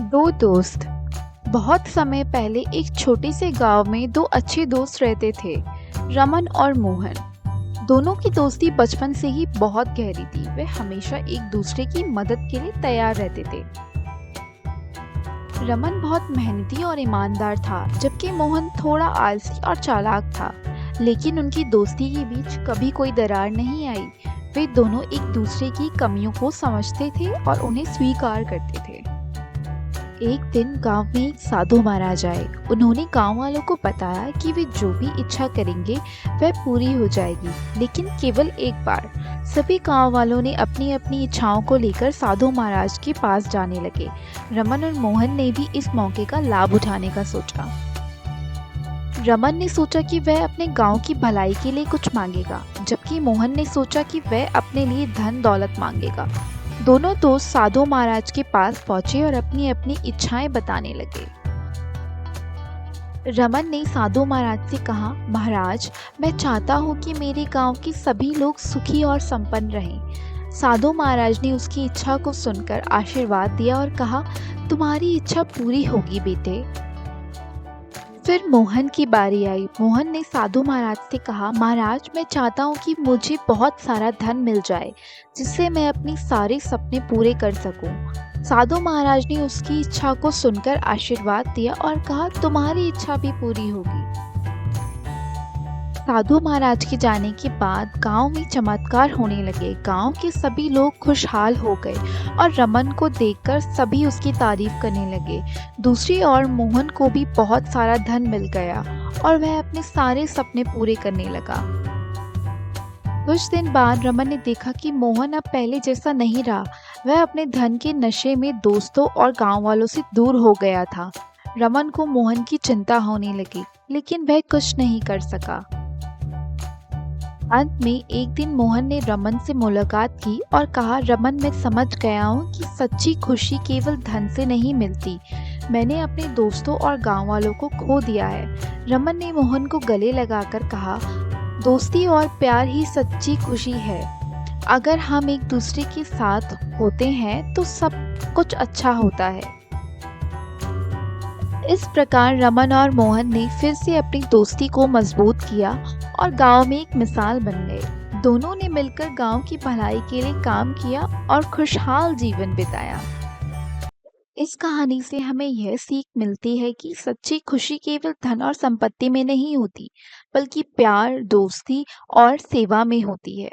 दो दोस्त। बहुत समय पहले एक छोटे से गांव में दो अच्छे दोस्त रहते थे, रमन और मोहन। दोनों की दोस्ती बचपन से ही बहुत गहरी थी। वे हमेशा एक दूसरे की मदद के लिए तैयार रहते थे। रमन बहुत मेहनती और ईमानदार था, जबकि मोहन थोड़ा आलसी और चालाक था। लेकिन उनकी दोस्ती के बीच कभी कोई दरार नहीं आई। वे दोनों एक दूसरे की कमियों को समझते थे और उन्हें स्वीकार करते थे। एक दिन गांव में एक साधु महाराज आए। उन्होंने गांव वालों को बताया कि वे जो भी इच्छा करेंगे वह पूरी हो जाएगी, लेकिन केवल एक बार। सभी गांव वालों ने अपनी अपनी इच्छाओं को लेकर साधु महाराज के पास जाने लगे। रमन और मोहन ने भी इस मौके का लाभ उठाने का सोचा। रमन ने सोचा कि वह अपने गांव की भलाई के लिए कुछ मांगेगा, जबकि मोहन ने सोचा कि वह अपने लिए धन दौलत मांगेगा। दोनों दोस्त साधु महाराज के पास पहुंचे और अपनी अपनी इच्छाएं बताने लगे। रमन ने साधु महाराज से कहा, महाराज, मैं चाहता हूँ कि मेरे गांव के सभी लोग सुखी और संपन्न रहें। साधु महाराज ने उसकी इच्छा को सुनकर आशीर्वाद दिया और कहा, तुम्हारी इच्छा पूरी होगी बेटे। फिर मोहन की बारी आई। मोहन ने साधु महाराज से कहा, महाराज, मैं चाहता हूँ कि मुझे बहुत सारा धन मिल जाए, जिससे मैं अपने सारे सपने पूरे कर सकूं। साधु महाराज ने उसकी इच्छा को सुनकर आशीर्वाद दिया और कहा, तुम्हारी इच्छा भी पूरी होगी। साधु महाराज के जाने के बाद गांव में चमत्कार होने लगे। गांव के सभी लोग खुशहाल हो गए और रमन को देखकर सभी उसकी तारीफ करने लगे। दूसरी ओर मोहन को भी बहुत सारा धन मिल गया और वह अपने सारे सपने पूरे करने लगा। कुछ दिन बाद रमन ने देखा कि मोहन अब पहले जैसा नहीं रहा। वह अपने धन के नशे में दोस्तों और गांव वालों से दूर हो गया था। रमन को मोहन की चिंता होने लगी, लेकिन वह कुछ नहीं कर सका। अंत में एक दिन मोहन ने रमन से मुलाकात की और कहा, रमन, मैं समझ गया हूँ कि सच्ची खुशी केवल धन से नहीं मिलती। मैंने अपने दोस्तों और गांव वालों को खो दिया है। रमन ने मोहन को गले लगाकर कहा, दोस्ती और प्यार ही सच्ची खुशी है। अगर हम एक दूसरे के साथ होते हैं तो सब कुछ अच्छा होता है। इस प्रकार रमन और मोहन ने फिर से अपनी दोस्ती को मजबूत किया और गांव में एक मिसाल बन गए। दोनों ने मिलकर गांव की भलाई के लिए काम किया और खुशहाल जीवन बिताया। इस कहानी से हमें यह सीख मिलती है कि सच्ची खुशी केवल धन और संपत्ति में नहीं होती, बल्कि प्यार, दोस्ती और सेवा में होती है।